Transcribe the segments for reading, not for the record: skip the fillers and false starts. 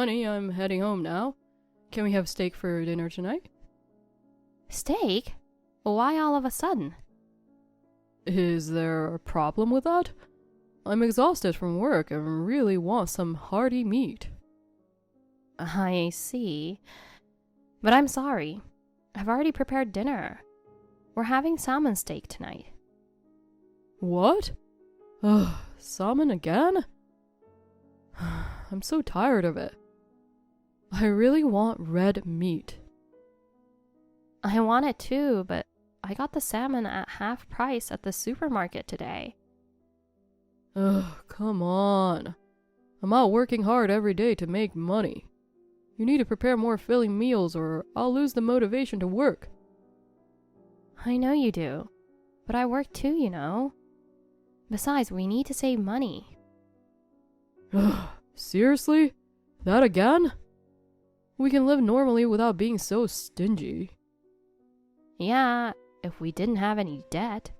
Honey, I'm heading home now. Can we have steak for dinner tonight? Steak? Why all of a sudden? Is there a problem with that? I'm exhausted from work and really want some hearty meat. I see. But I'm sorry. I've already prepared dinner. We're having salmon steak tonight. What? Ugh, salmon again? I'm so tired of it. I really want red meat. I want it too, but I got the salmon at half price at the supermarket today. Ugh, come on. I'm out working hard every day to make money. You need to prepare more filling meals or I'll lose the motivation to work. I know you do, but I work too, you know. Besides, we need to save money. Ugh, seriously? That again? We can live normally without being so stingy. Yeah, if we didn't have any debt.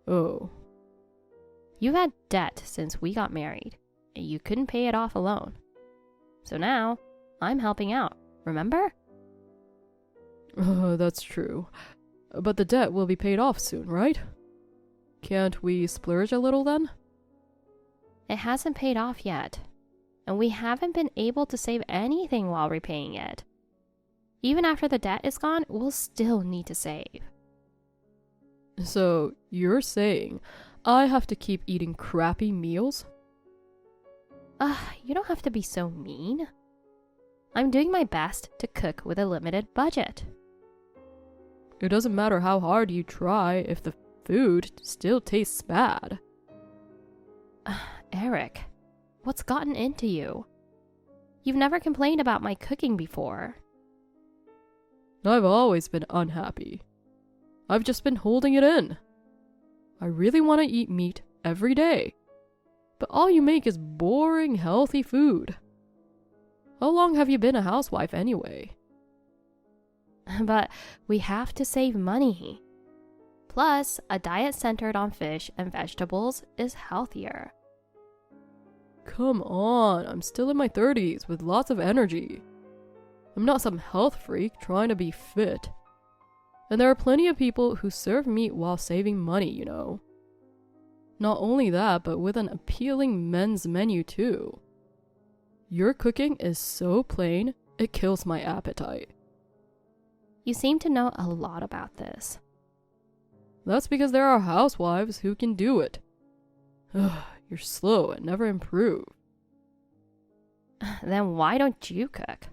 Oh. You've had debt since we got married, and you couldn't pay it off alone. So now, I'm helping out, remember? That's true. But the debt will be paid off soon, right? Can't we splurge a little then? It hasn't paid off yet, and we haven't been able to save anything while repaying it. Even after the debt is gone, we'll still need to save. So, you're saying I have to keep eating crappy meals? You don't have to be so mean. I'm doing my best to cook with a limited budget. It doesn't matter how hard you try if the food still tastes bad. Eric, what's gotten into you? You've never complained about my cooking before. I've always been unhappy. I've just been holding it in. I really want to eat meat every day. But all you make is boring, healthy food. How long have you been a housewife anyway? But we have to save money. Plus, a diet centered on fish and vegetables is healthier. Come on, I'm still in my 30s with lots of energy. I'm not some health freak trying to be fit. And there are plenty of people who serve meat while saving money, you know. Not only that, but with an appealing men's menu too. Your cooking is so plain, it kills my appetite. You seem to know a lot about this. That's because there are housewives who can do it. Ugh, you're slow and never improve. Then why don't you cook?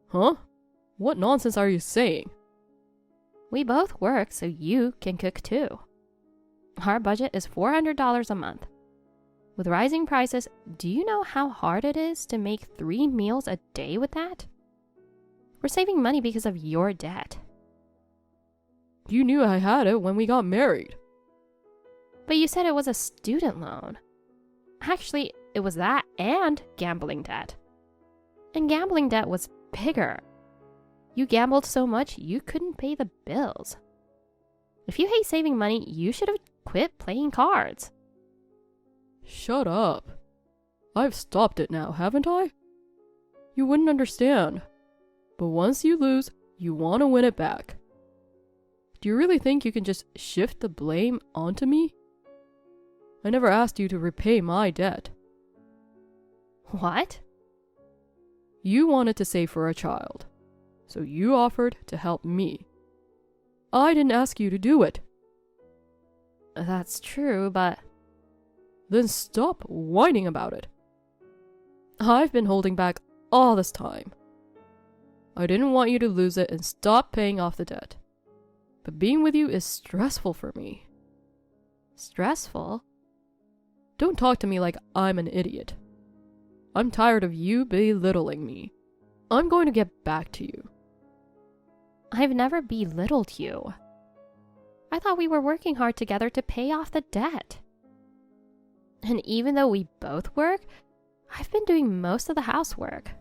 Huh? What nonsense are you saying? We both work, so you can cook too. Our budget is $400 a month. With rising prices, do you know how hard it is to make 3 meals a day with that? We're saving money because of your debt. You knew I had it when we got married. But you said it was a student loan. Actually, it was that and gambling debt. And gambling debt was bigger. You gambled so much you couldn't pay the bills. If you hate saving money, you should have quit playing cards. Shut up. I've stopped it now, haven't I? You wouldn't understand. But once you lose, you want to win it back. Do you really think you can just shift the blame onto me? I never asked you to repay my debt. What? You wanted to save for a child, so you offered to help me. I didn't ask you to do it. That's true, but... Then stop whining about it. I've been holding back all this time. I didn't want you to lose it and stop paying off the debt. But being with you is stressful for me. Stressful? Don't talk to me like I'm an idiot. I'm tired of you belittling me. I'm going to get back to you. I've never belittled you. I thought we were working hard together to pay off the debt. And even though we both work, I've been doing most of the housework.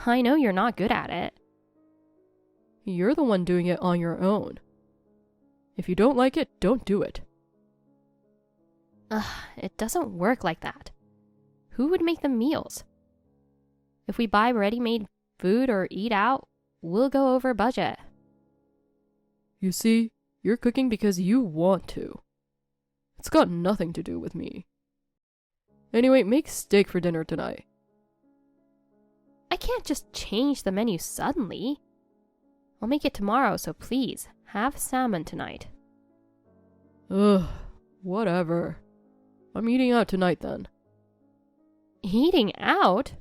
I know you're not good at it. You're the one doing it on your own. If you don't like it, don't do it. It doesn't work like that. Who would make the meals? If we buy ready-made food or eat out, we'll go over budget. You see, you're cooking because you want to. It's got nothing to do with me. Anyway, make steak for dinner tonight. I can't just change the menu suddenly. I'll make it tomorrow, so please, have salmon tonight. Ugh, whatever. I'm eating out tonight then. Eating out?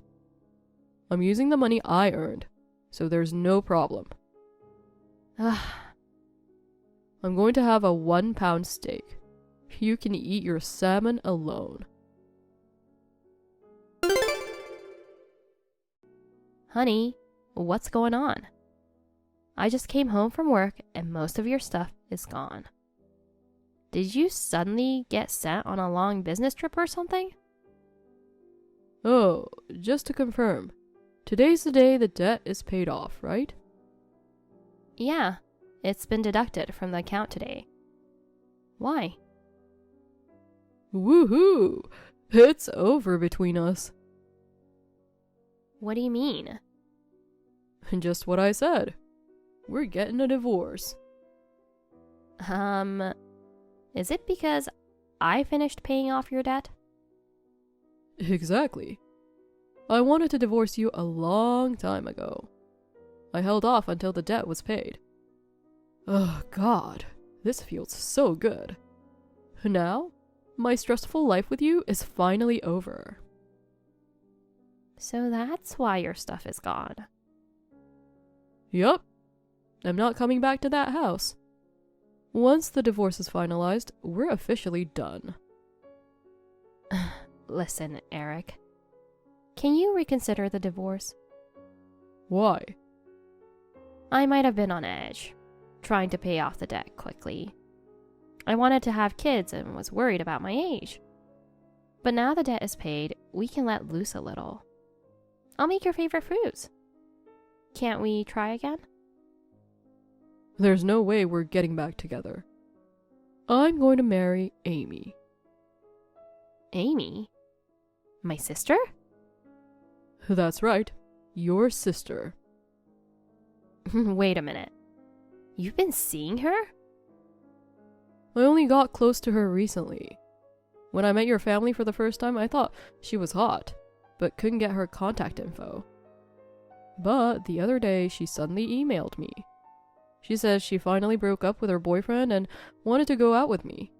I'm using the money I earned, so there's no problem. Ugh. I'm going to have a 1-pound steak. You can eat your salmon alone. Honey, what's going on? I just came home from work and most of your stuff is gone. Did you suddenly get sent on a long business trip or something? Oh, just to confirm, today's the day the debt is paid off, right? Yeah, it's been deducted from the account today. Why? Woohoo! It's over between us. What do you mean? Just what I said. We're getting a divorce. Is it because I finished paying off your debt? Exactly. I wanted to divorce you a long time ago. I held off until the debt was paid. Oh God, this feels so good. Now, my stressful life with you is finally over. So that's why your stuff is gone. Yup. I'm not coming back to that house. Once the divorce is finalized, we're officially done. Listen, Eric. Can you reconsider the divorce? Why? I might have been on edge, trying to pay off the debt quickly. I wanted to have kids and was worried about my age. But now the debt is paid, we can let loose a little. I'll make your favorite foods. Can't we try again? There's no way we're getting back together. I'm going to marry Amy. Amy? My sister? That's right. Your sister. Wait a minute. You've been seeing her? I only got close to her recently. When I met your family for the first time, I thought she was hot, but couldn't get her contact info. But the other day, she suddenly emailed me. She says she finally broke up with her boyfriend and wanted to go out with me.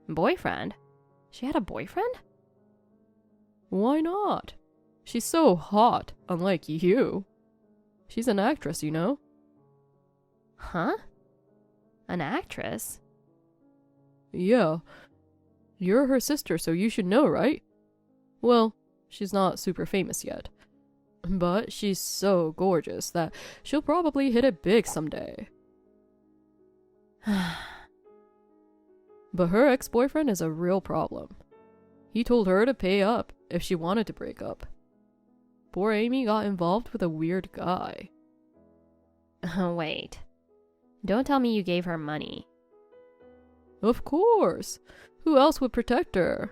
Boyfriend? She had a boyfriend? Why not? She's so hot, unlike you. She's an actress, you know? Huh? An actress? Yeah. You're her sister, so you should know, right? Well, she's not super famous yet. But she's so gorgeous that she'll probably hit it big someday. But her ex-boyfriend is a real problem. He told her to pay up if she wanted to break up. Poor Amy got involved with a weird guy. Wait. Don't tell me you gave her money. Of course. Who else would protect her?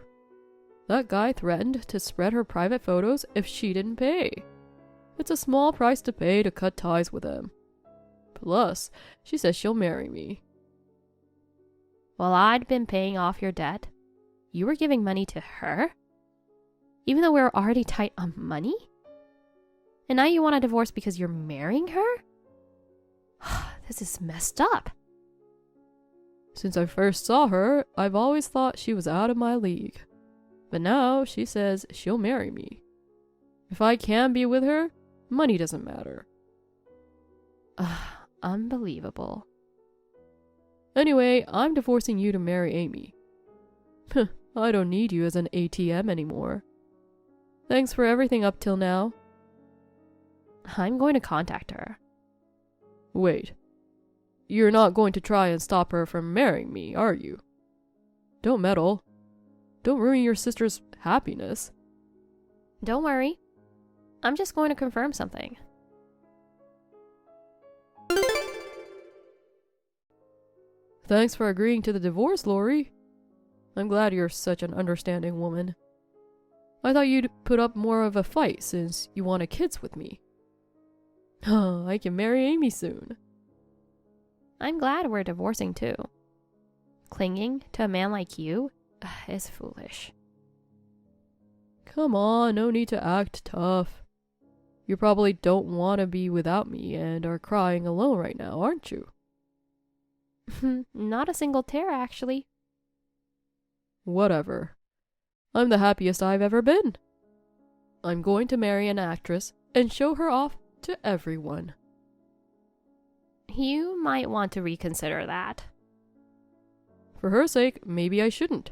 That guy threatened to spread her private photos if she didn't pay. It's a small price to pay to cut ties with him. Plus, she says she'll marry me. While I'd been paying off your debt, you were giving money to her? Even though we were already tight on money? And now you want a divorce because you're marrying her? This is messed up. Since I first saw her, I've always thought she was out of my league. But now she says she'll marry me. If I can be with her, money doesn't matter. Unbelievable. Anyway, I'm divorcing you to marry Amy. I don't need you as an ATM anymore. Thanks for everything up till now. I'm going to contact her. Wait. You're not going to try and stop her from marrying me, are you? Don't meddle. Don't ruin your sister's happiness. Don't worry. I'm just going to confirm something. Thanks for agreeing to the divorce, Lori. I'm glad you're such an understanding woman. I thought you'd put up more of a fight since you wanted kids with me. I can marry Amy soon. I'm glad we're divorcing too. Clinging to a man like you is foolish. Come on, no need to act tough. You probably don't want to be without me and are crying alone right now, aren't you? Not a single tear, actually. Whatever. I'm the happiest I've ever been. I'm going to marry an actress and show her off to everyone. You might want to reconsider that. For her sake, maybe I shouldn't.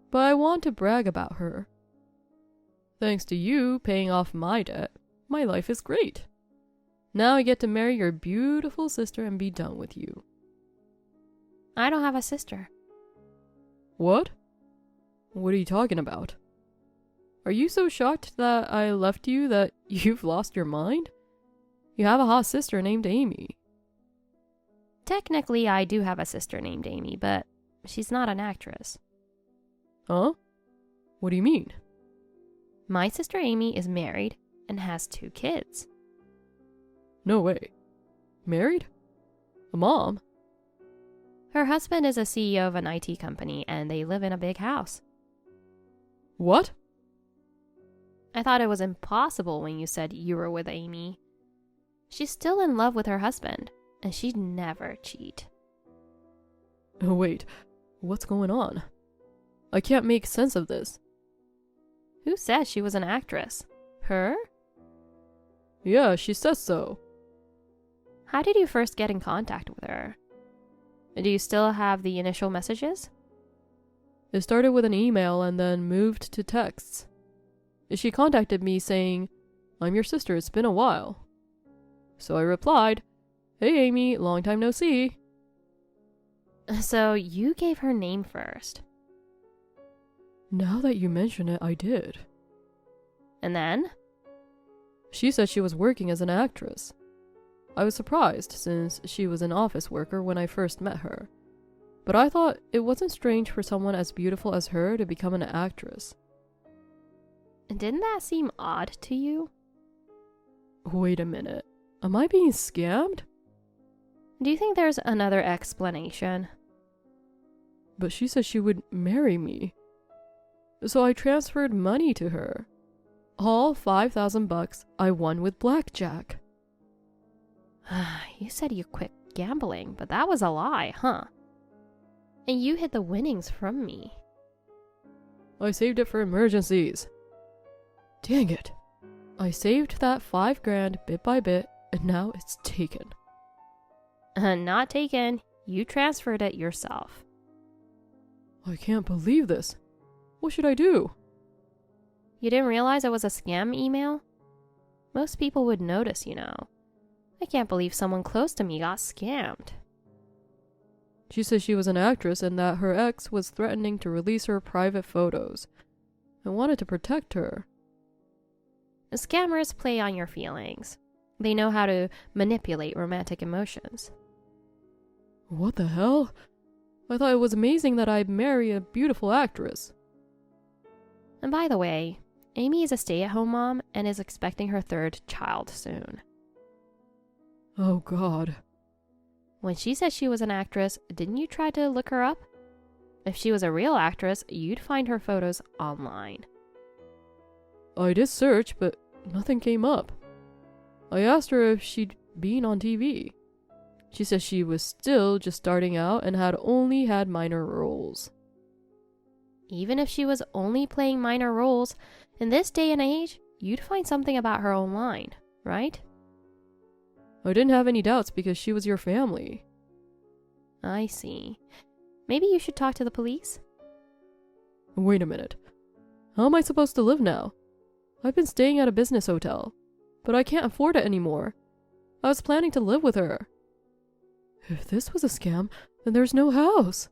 But I want to brag about her. Thanks to you paying off my debt, my life is great. Now I get to marry your beautiful sister and be done with you. I don't have a sister. What? What are you talking about? Are you so shocked that I left you that you've lost your mind? You have a hot sister named Amy. Technically, I do have a sister named Amy, but she's not an actress. Huh? What do you mean? My sister Amy is married and has 2 kids. No way. Married? A mom? Her husband is a CEO of an IT company and they live in a big house. What? I thought it was impossible when you said you were with Amy. She's still in love with her husband, and she'd never cheat. Oh, wait. What's going on? I can't make sense of this. Who says she was an actress? Her? Yeah, she says so. How did you first get in contact with her? Do you still have the initial messages? It started with an email and then moved to texts. She contacted me saying, "I'm your sister, it's been a while." So I replied, "Hey Amy, long time no see." So you gave her name first. Now that you mention it, I did. And then? She said she was working as an actress. I was surprised since she was an office worker when I first met her. But I thought it wasn't strange for someone as beautiful as her to become an actress. Didn't that seem odd to you? Wait a minute. Am I being scammed? Do you think there's another explanation? But she said she would marry me. So I transferred money to her. All $5,000 I won with blackjack. You said you quit gambling, but that was a lie, huh? And you hid the winnings from me. I saved it for emergencies. Dang it. I saved that $5,000 bit by bit, and now it's taken. Not taken. You transferred it yourself. I can't believe this. What should I do? You didn't realize it was a scam email? Most people would notice, you know. I can't believe someone close to me got scammed. She said she was an actress and that her ex was threatening to release her private photos. I wanted to protect her. Scammers play on your feelings. They know how to manipulate romantic emotions. What the hell? I thought it was amazing that I'd marry a beautiful actress. And by the way, Amy is a stay-at-home mom and is expecting her 3rd child soon. Oh God. When she said she was an actress, didn't you try to look her up? If she was a real actress, you'd find her photos online. I did search, but nothing came up. I asked her if she'd been on TV. She said she was still just starting out and had only had minor roles. Even if she was only playing minor roles, in this day and age, you'd find something about her online, right? I didn't have any doubts because she was your family. I see. Maybe you should talk to the police? Wait a minute. How am I supposed to live now? I've been staying at a business hotel, but I can't afford it anymore. I was planning to live with her. If this was a scam, then there's no house.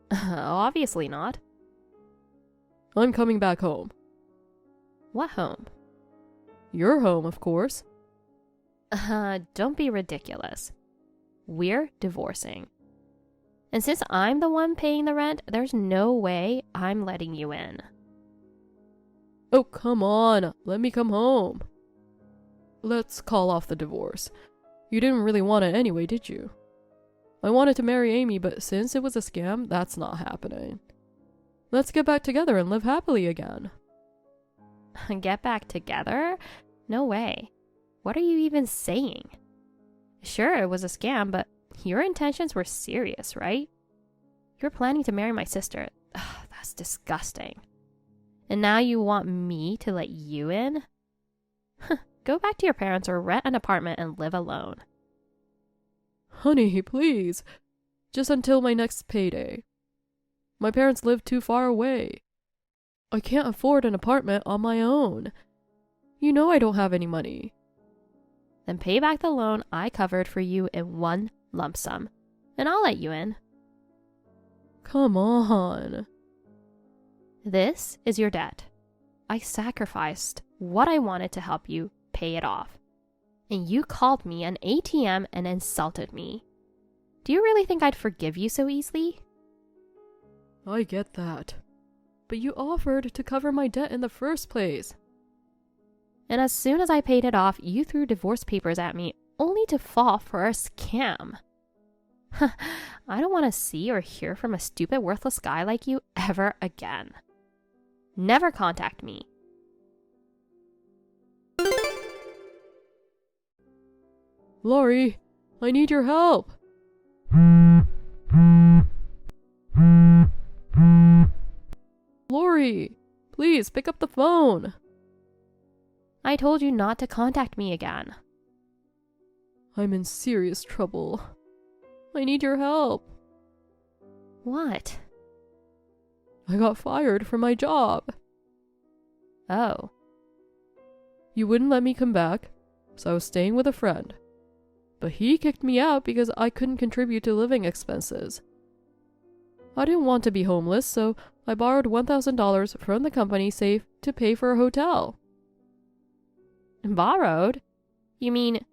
Obviously not. I'm coming back home. What home? Your home, of course. Don't be ridiculous. We're divorcing. And since I'm the one paying the rent, there's no way I'm letting you in. Oh, come on. Let me come home. Let's call off the divorce. You didn't really want it anyway, did you? I wanted to marry Amy, but since it was a scam, that's not happening. Let's get back together and live happily again. Get back together? No way. What are you even saying? Sure, it was a scam, but your intentions were serious, right? You're planning to marry my sister. Ugh, that's disgusting. And now you want me to let you in? Go back to your parents or rent an apartment and live alone. Honey, please. Just until my next payday. My parents live too far away. I can't afford an apartment on my own. You know I don't have any money. Then pay back the loan I covered for you in one lump sum, and I'll let you in. Come on. This is your debt. I sacrificed what I wanted to help you pay it off. And you called me an ATM and insulted me. Do you really think I'd forgive you so easily? I get that. But you offered to cover my debt in the first place. And as soon as I paid it off, you threw divorce papers at me, only to fall for a scam. I don't want to see or hear from a stupid, worthless guy like you ever again. Never contact me. Laurie, I need your help. Laurie, please pick up the phone. I told you not to contact me again. I'm in serious trouble. I need your help. What? I got fired from my job. Oh. You wouldn't let me come back, so I was staying with a friend. But he kicked me out because I couldn't contribute to living expenses. I didn't want to be homeless, so I borrowed $1,000 from the company safe to pay for a hotel. Borrowed? You mean...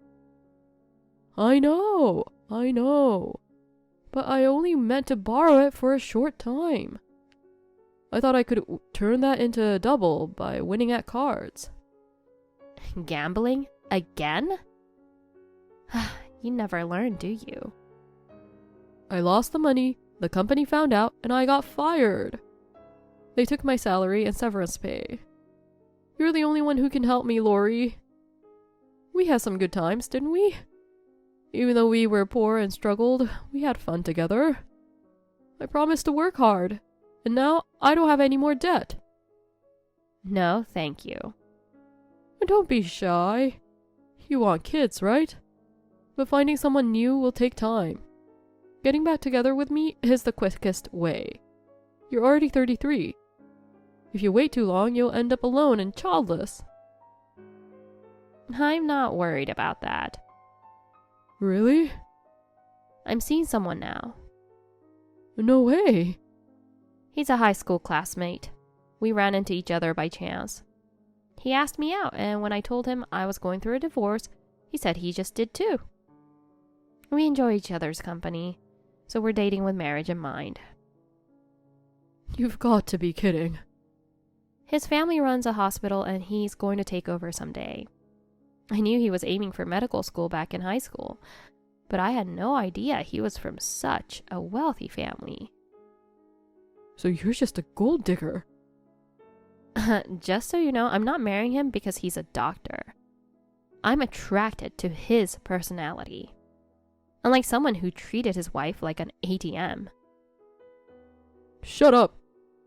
I know. But I only meant to borrow it for a short time. I thought I could turn that into a double by winning at cards. Gambling? Again? You never learn, do you? I lost the money, the company found out, and I got fired. They took my salary and severance pay. You're the only one who can help me, Laurie. We had some good times, didn't we? Even though we were poor and struggled, we had fun together. I promised to work hard, and now I don't have any more debt. No, thank you. Don't be shy. You want kids, right? But finding someone new will take time. Getting back together with me is the quickest way. You're already 33. If you wait too long, you'll end up alone and childless. I'm not worried about that. Really? I'm seeing someone now. No way. He's a high school classmate. We ran into each other by chance. He asked me out, and when I told him I was going through a divorce, he said he just did too. We enjoy each other's company, so we're dating with marriage in mind. You've got to be kidding. His family runs a hospital, and he's going to take over someday. I knew he was aiming for medical school back in high school, but I had no idea he was from such a wealthy family. So you're just a gold digger. Just so you know, I'm not marrying him because he's a doctor. I'm attracted to his personality. Unlike someone who treated his wife like an ATM. Shut up,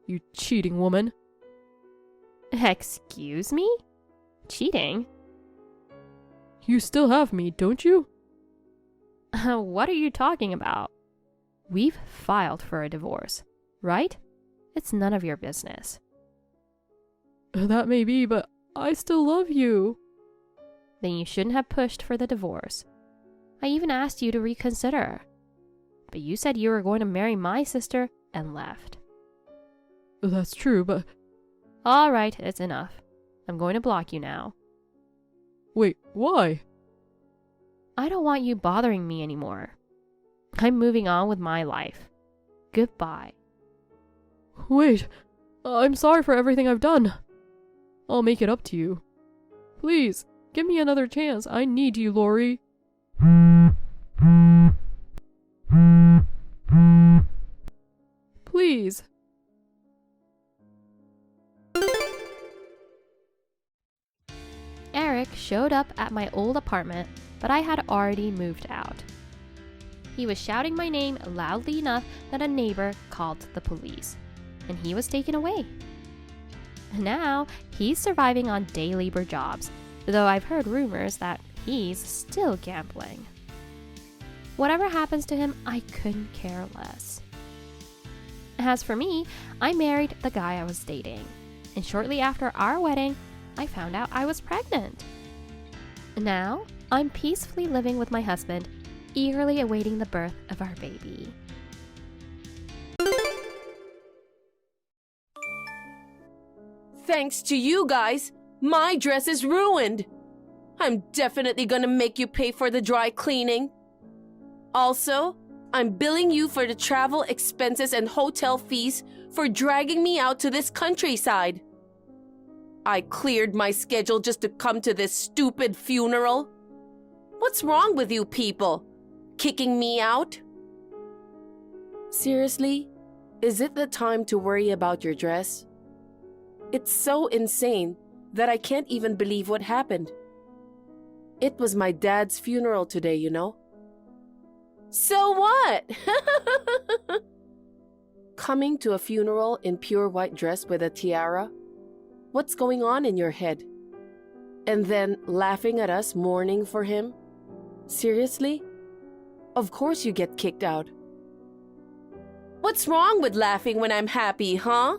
you cheating woman. Excuse me? Cheating? You still have me, don't you? What are you talking about? We've filed for a divorce, right? It's none of your business. That may be, but I still love you. Then you shouldn't have pushed for the divorce. I even asked you to reconsider. But you said you were going to marry my sister and left. That's true, but... All right, it's enough. I'm going to block you now. Wait, why? I don't want you bothering me anymore. I'm moving on with my life. Goodbye. Wait, I'm sorry for everything I've done. I'll make it up to you. Please, give me another chance. I need you, Lori. Please. Eric showed up at my old apartment, but I had already moved out. He was shouting my name loudly enough that a neighbor called the police, and he was taken away. Now, he's surviving on day labor jobs, though I've heard rumors that he's still gambling. Whatever happens to him, I couldn't care less. As for me, I married the guy I was dating, and shortly after our wedding, I found out I was pregnant. Now, I'm peacefully living with my husband, eagerly awaiting the birth of our baby. Thanks to you guys, my dress is ruined. I'm definitely gonna make you pay for the dry cleaning. Also, I'm billing you for the travel expenses and hotel fees for dragging me out to this countryside. I cleared my schedule just to come to this stupid funeral. What's wrong with you people? Kicking me out? Seriously? Is it the time to worry about your dress? It's so insane that I can't even believe what happened. It was my dad's funeral today, you know? So what? Coming to a funeral in pure white dress with a tiara? What's going on in your head? And then laughing at us mourning for him? Seriously? Of course you get kicked out. What's wrong with laughing when I'm happy, huh?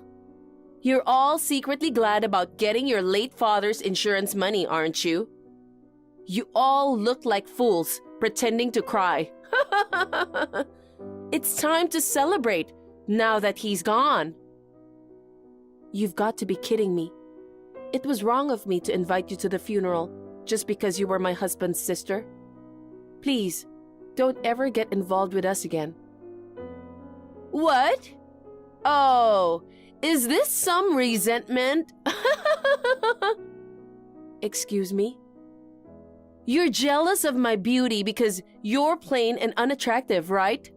You're all secretly glad about getting your late father's insurance money, aren't you? You all look like fools pretending to cry. It's time to celebrate now that he's gone. You've got to be kidding me. It was wrong of me to invite you to the funeral just because you were my husband's sister. Please, don't ever get involved with us again. What? Oh, is this some resentment? Excuse me? You're jealous of my beauty because you're plain and unattractive, right?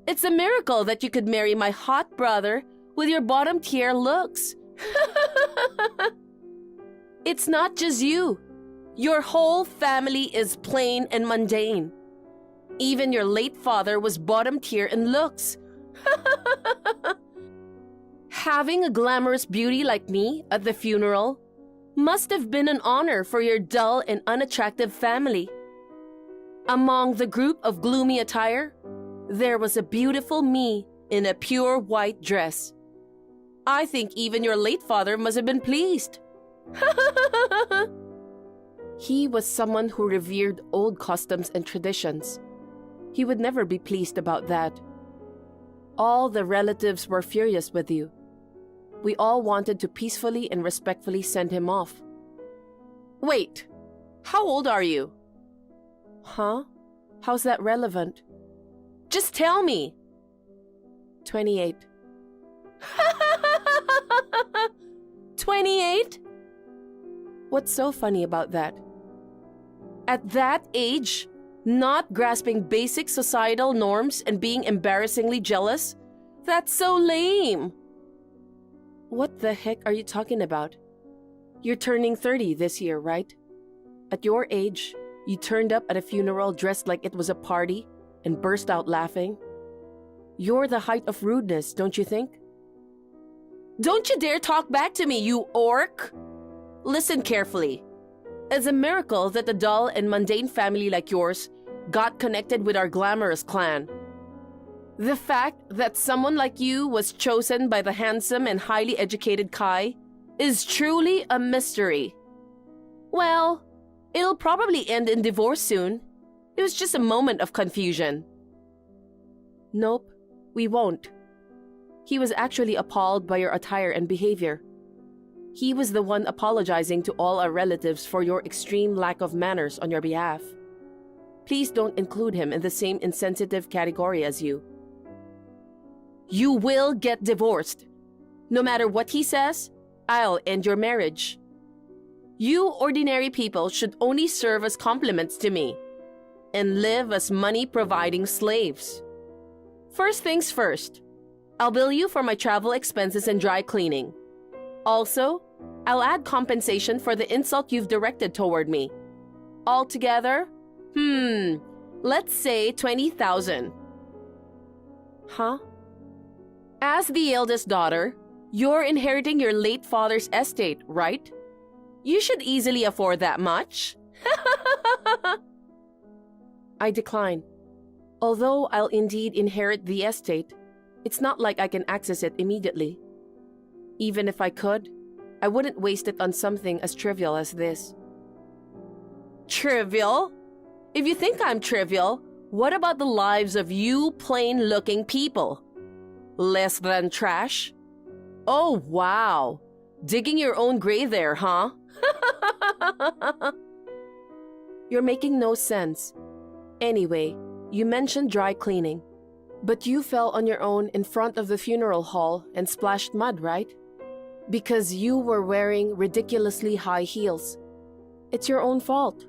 It's a miracle that you could marry my hot brother with your bottom-tier looks. It's not just you. Your whole family is plain and mundane. Even your late father was bottom-tier in looks. Having a glamorous beauty like me at the funeral must have been an honor for your dull and unattractive family. Among the group of gloomy attire, there was a beautiful me in a pure white dress. I think even your late father must have been pleased. He was someone who revered old customs and traditions. He would never be pleased about that. All the relatives were furious with you. We all wanted to peacefully and respectfully send him off. Wait, how old are you? Huh? How's that relevant? Just tell me. 28. 28? What's so funny about that? At that age, not grasping basic societal norms and being embarrassingly jealous? That's so lame. What the heck are you talking about? You're turning 30 this year, right? At your age, you turned up at a funeral dressed like it was a party and burst out laughing. You're the height of rudeness, don't you think? Don't you dare talk back to me, you orc! Listen carefully. It's a miracle that a dull and mundane family like yours got connected with our glamorous clan. The fact that someone like you was chosen by the handsome and highly educated Kai is truly a mystery. Well, it'll probably end in divorce soon. It was just a moment of confusion. Nope, we won't. He was actually appalled by your attire and behavior. He was the one apologizing to all our relatives for your extreme lack of manners on your behalf. Please don't include him in the same insensitive category as you. You will get divorced. No matter what he says, I'll end your marriage. You ordinary people should only serve as compliments to me and live as money-providing slaves. First things first, I'll bill you for my travel expenses and dry cleaning. Also, I'll add compensation for the insult you've directed toward me. Altogether, let's say 20,000. Huh? As the eldest daughter, you're inheriting your late father's estate, right? You should easily afford that much. I decline. Although I'll indeed inherit the estate, it's not like I can access it immediately. Even if I could, I wouldn't waste it on something as trivial as this. Trivial? If you think I'm trivial, what about the lives of you plain-looking people? Less than trash? Oh, wow. Digging your own grave there, huh? You're making no sense. Anyway, you mentioned dry cleaning. But you fell on your own in front of the funeral hall and splashed mud, right? Because you were wearing ridiculously high heels. It's your own fault.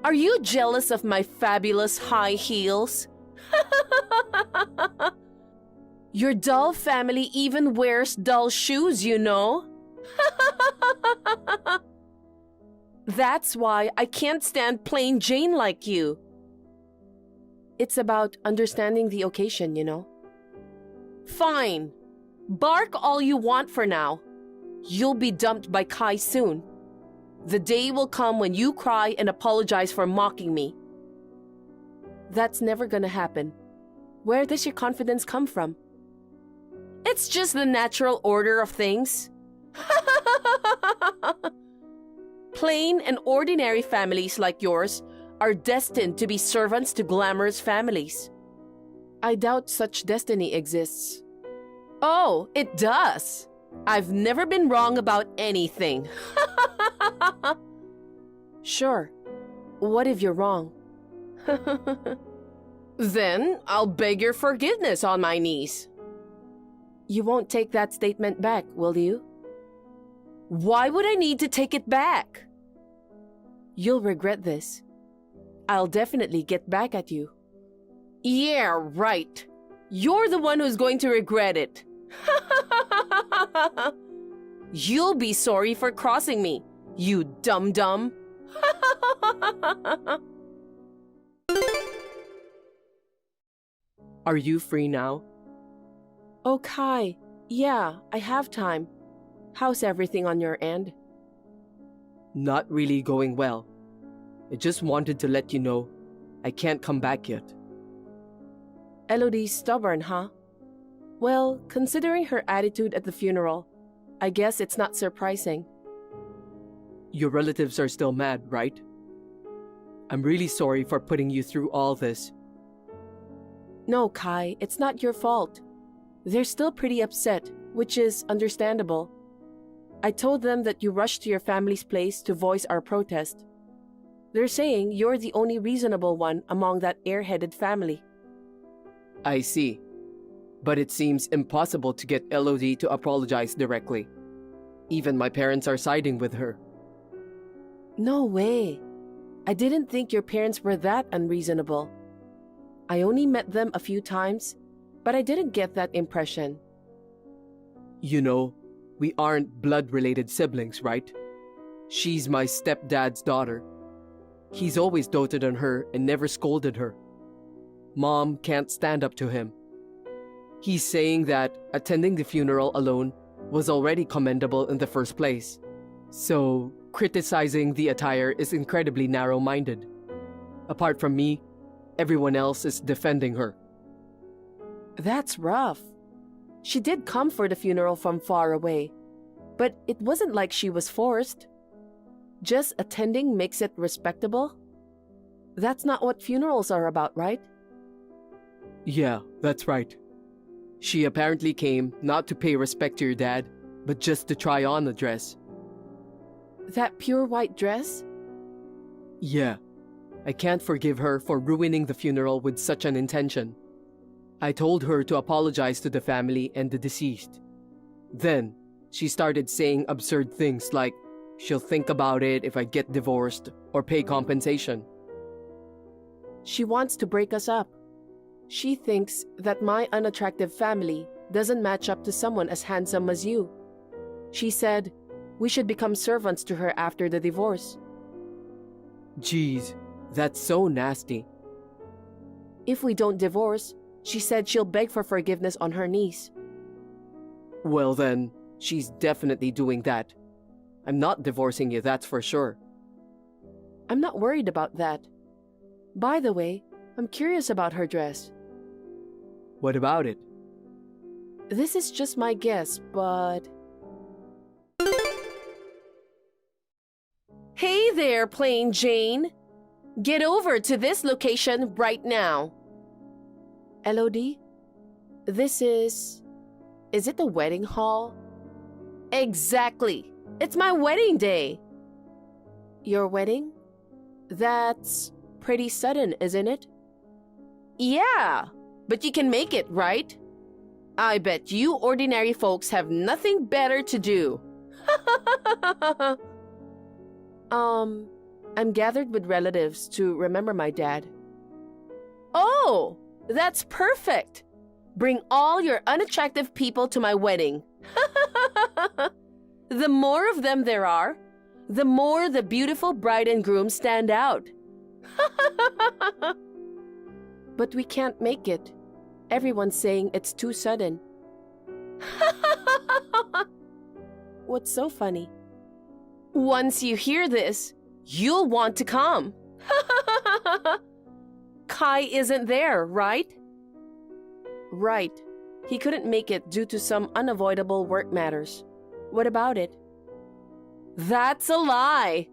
Are you jealous of my fabulous high heels? Your dull family even wears dull shoes, you know? That's why I can't stand plain Jane like you. It's about understanding the occasion, you know? Fine. Bark all you want for now. You'll be dumped by Kai soon. The day will come when you cry and apologize for mocking me. That's never gonna happen. Where does your confidence come from? It's just the natural order of things. Plain and ordinary families like yours are destined to be servants to glamorous families. I doubt such destiny exists. Oh, it does. I've never been wrong about anything. Sure. What if you're wrong? Then I'll beg your forgiveness on my knees. You won't take that statement back, will you? Why would I need to take it back? You'll regret this. I'll definitely get back at you. Yeah, right. You're the one who's going to regret it. You'll be sorry for crossing me, you dum-dum. Are you free now? Oh, Kai. Yeah, I have time. How's everything on your end? Not really going well. I just wanted to let you know I can't come back yet. Elodie's stubborn, huh? Well, considering her attitude at the funeral, I guess it's not surprising. Your relatives are still mad, right? I'm really sorry for putting you through all this. No, Kai, it's not your fault. They're still pretty upset, which is understandable. I told them that you rushed to your family's place to voice our protest. They're saying you're the only reasonable one among that airheaded family. I see. But it seems impossible to get Elodie to apologize directly. Even my parents are siding with her. No way. I didn't think your parents were that unreasonable. I only met them a few times, but I didn't get that impression. You know, we aren't blood-related siblings, right? She's my stepdad's daughter. He's always doted on her and never scolded her. Mom can't stand up to him. He's saying that attending the funeral alone was already commendable in the first place. So, criticizing the attire is incredibly narrow-minded. Apart from me, everyone else is defending her. That's rough. She did come for the funeral from far away, but it wasn't like she was forced. Just attending makes it respectable? That's not what funerals are about, right? Yeah, that's right. She apparently came not to pay respect to your dad, but just to try on the dress. That pure white dress? Yeah. I can't forgive her for ruining the funeral with such an intention. I told her to apologize to the family and the deceased. Then, She started saying absurd things like, she'll think about it if I get divorced or pay compensation. She wants to break us up. She thinks that my unattractive family doesn't match up to someone as handsome as you. She said we should become servants to her after the divorce. Geez, that's so nasty. If we don't divorce, she said she'll beg for forgiveness on her knees. Well then, she's definitely doing that. I'm not divorcing you, that's for sure. I'm not worried about that. By the way, I'm curious about her dress. What about it? This is just my guess, but... Hey there, Plain Jane. Get over to this location right now. LOD? This is... Is it the wedding hall? Exactly. It's my wedding day. Your wedding? That's pretty sudden, isn't it? Yeah, but you can make it, right? I bet you ordinary folks have nothing better to do. I'm gathered with relatives to remember my dad. Oh, that's perfect. Bring all your unattractive people to my wedding. The more of them there are, the more the beautiful bride and groom stand out. But we can't make it. Everyone's saying it's too sudden. What's so funny? Once you hear this, you'll want to come. Kai isn't there, right? Right. He couldn't make it due to some unavoidable work matters. What about it? That's a lie.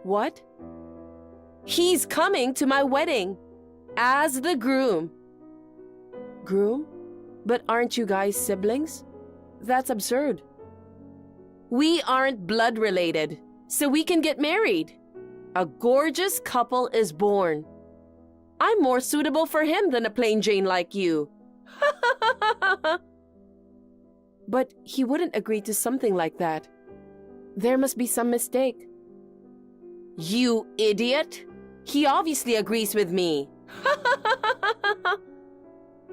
What? He's coming to my wedding as the groom. Groom? But aren't you guys siblings? That's absurd. We aren't blood related, so we can get married. A gorgeous couple is born. I'm more suitable for him than a plain Jane like you. But he wouldn't agree to something like that. There must be some mistake. You idiot! He obviously agrees with me.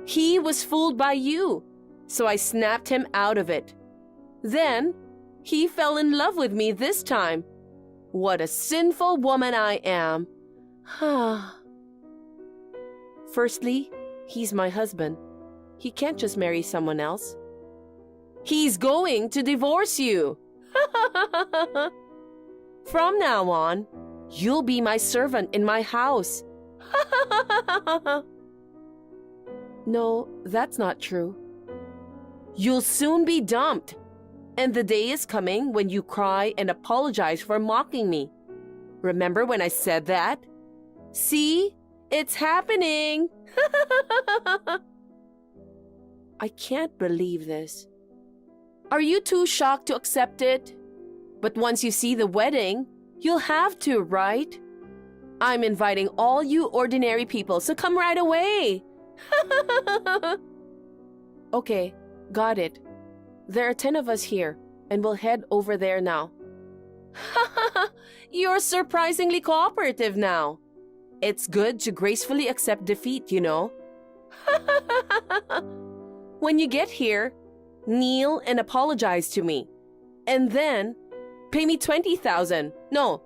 He was fooled by you, so I snapped him out of it. Then, he fell in love with me this time. What a sinful woman I am. Firstly, he's my husband. He can't just marry someone else. He's going to divorce you. From now on, you'll be my servant in my house. No, that's not true. You'll soon be dumped. And the day is coming when you cry and apologize for mocking me. Remember when I said that? See? It's happening. I can't believe this. Are you too shocked to accept it? But once you see the wedding, you'll have to, right? I'm inviting all you ordinary people, so come right away. Okay, got it. There are 10 of us here, and we'll head over there now. You're surprisingly cooperative now. It's good to gracefully accept defeat, you know. When you get here, kneel and apologize to me. And then, pay me 20,000. No,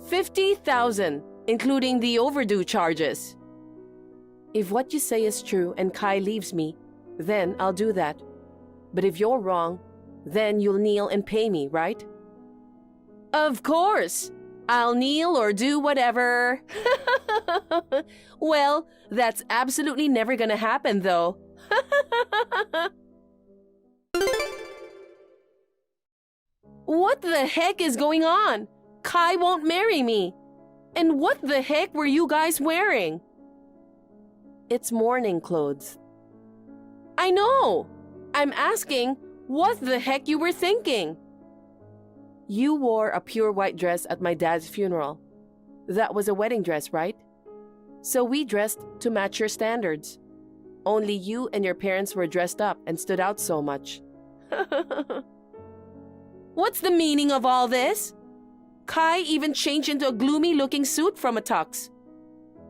50,000, including the overdue charges. If what you say is true and Kai leaves me, then I'll do that. But if you're wrong, then you'll kneel and pay me, right? Of course! I'll kneel or do whatever. Well, that's absolutely never gonna happen, though. What the heck is going on? Kai won't marry me. And what the heck were you guys wearing? It's mourning clothes. I know! I'm asking what the heck you were thinking. You wore a pure white dress at my dad's funeral. That was a wedding dress, right? So we dressed to match your standards. Only you and your parents were dressed up and stood out so much. What's the meaning of all this? Kai even changed into a gloomy-looking suit from a tux.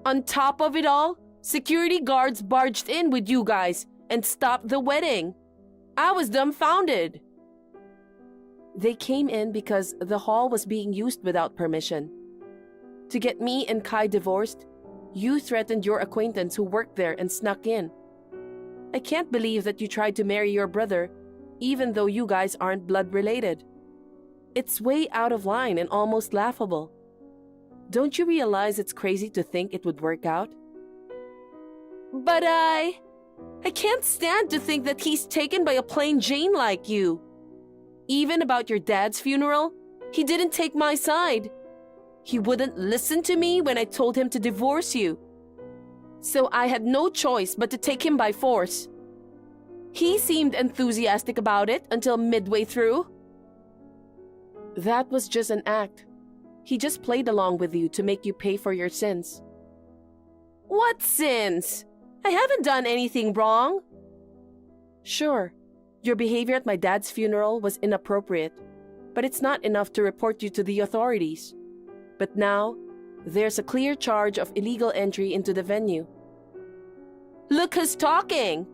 On top of it all, security guards barged in with you guys and stopped the wedding. I was dumbfounded. They came in because the hall was being used without permission. To get me and Kai divorced, you threatened your acquaintance who worked there and snuck in. I can't believe that you tried to marry your brother, even though you guys aren't blood related. It's way out of line and almost laughable. Don't you realize it's crazy to think it would work out? But I can't stand to think that he's taken by a plain Jane like you. Even about your dad's funeral, he didn't take my side. He wouldn't listen to me when I told him to divorce you. So I had no choice but to take him by force. He seemed enthusiastic about it until midway through. That was just an act. He just played along with you to make you pay for your sins. What sins? I haven't done anything wrong. Sure, your behavior at my dad's funeral was inappropriate, but it's not enough to report you to the authorities. But now, there's a clear charge of illegal entry into the venue. Look who's talking!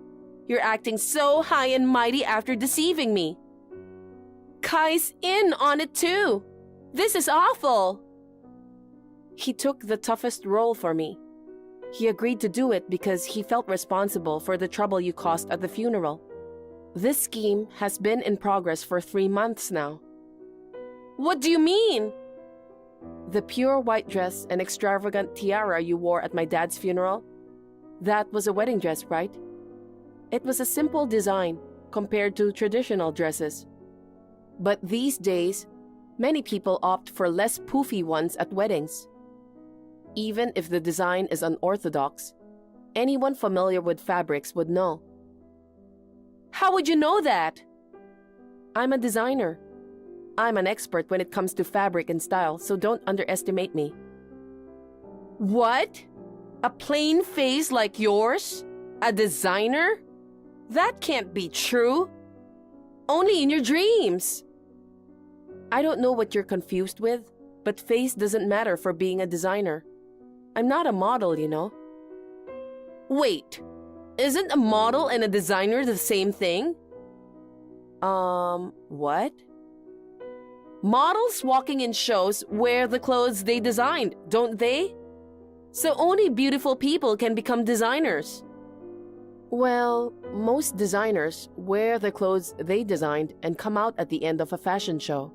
You're acting so high and mighty after deceiving me. Kai's in on it too. This is awful. He took the toughest role for me. He agreed to do it because he felt responsible for the trouble you caused at the funeral. This scheme has been in progress for 3 months now. What do you mean? The pure white dress and extravagant tiara you wore at my dad's funeral, that was a wedding dress, right? It was a simple design compared to traditional dresses. But these days, many people opt for less poofy ones at weddings. Even if the design is unorthodox, anyone familiar with fabrics would know. How would you know that? I'm a designer. I'm an expert when it comes to fabric and style, so don't underestimate me. What? A plain face like yours? A designer? That can't be true. Only in your dreams. I don't know what you're confused with, but face doesn't matter for being a designer. I'm not a model, you know. Wait, isn't a model and a designer the same thing? What? Models walking in shows wear the clothes they designed, don't they? So only beautiful people can become designers. Well, most designers wear the clothes they designed and come out at the end of a fashion show.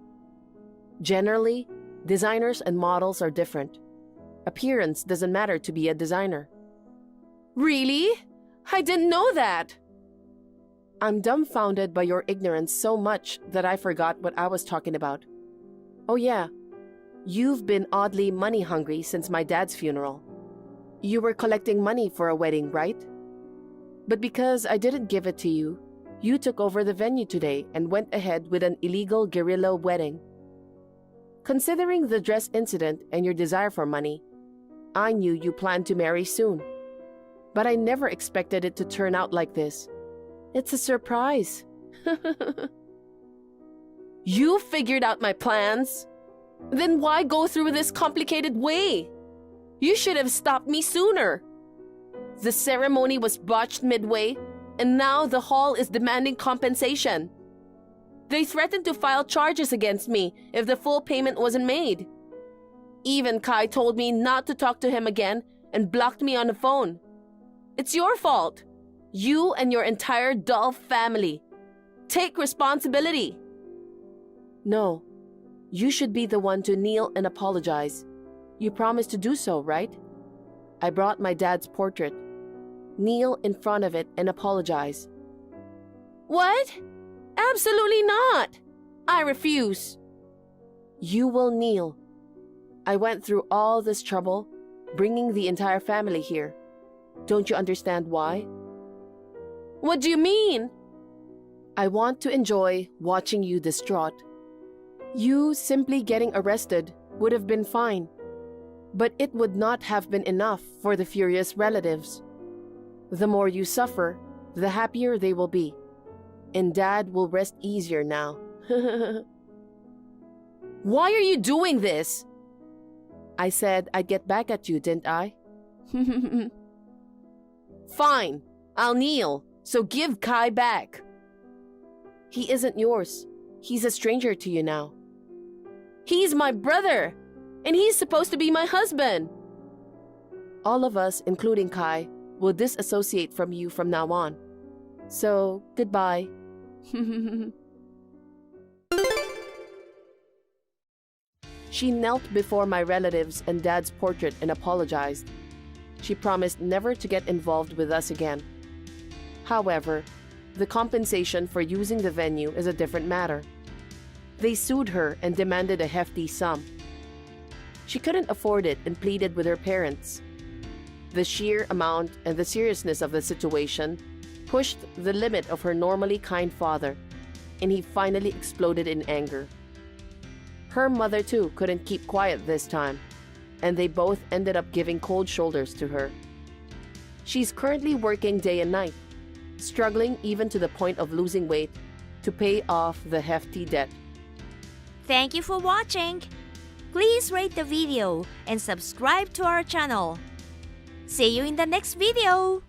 Generally, designers and models are different. Appearance doesn't matter to be a designer. Really? I didn't know that. I'm dumbfounded by your ignorance so much that I forgot what I was talking about. Oh yeah, you've been oddly money hungry since my dad's funeral. You were collecting money for a wedding, right? But because I didn't give it to you, you took over the venue today and went ahead with an illegal guerrilla wedding. Considering the dress incident and your desire for money, I knew you planned to marry soon. But I never expected it to turn out like this. It's a surprise. You figured out my plans? Then why go through this complicated way? You should have stopped me sooner. The ceremony was botched midway, and now the hall is demanding compensation. They threatened to file charges against me if the full payment wasn't made. Even Kai told me not to talk to him again and blocked me on the phone. It's your fault. You and your entire dull family. Take responsibility. No, you should be the one to kneel and apologize. You promised to do so, right? I brought my dad's portrait. Kneel in front of it and apologize. What? Absolutely not! I refuse. You will kneel. I went through all this trouble, bringing the entire family here. Don't you understand why? What do you mean? I want to enjoy watching you distraught. You simply getting arrested would have been fine, but it would not have been enough for the furious relatives. The more you suffer, the happier they will be. And Dad will rest easier now. Why are you doing this? I said I'd get back at you, didn't I? Fine, I'll kneel, so give Kai back. He isn't yours. He's a stranger to you now. He's my brother, and he's supposed to be my husband. All of us, including Kai, will disassociate from you from now on. So, goodbye. She knelt before my relatives and Dad's portrait and apologized. She promised never to get involved with us again. However, the compensation for using the venue is a different matter. They sued her and demanded a hefty sum. She couldn't afford it and pleaded with her parents. The sheer amount and the seriousness of the situation pushed the limit of her normally kind father, and he finally exploded in anger. Her mother too couldn't keep quiet this time, and they both ended up giving cold shoulders to her. She's currently working day and night, struggling even to the point of losing weight to pay off the hefty debt. Thank you for watching. Please rate the video and subscribe to our channel. See you in the next video.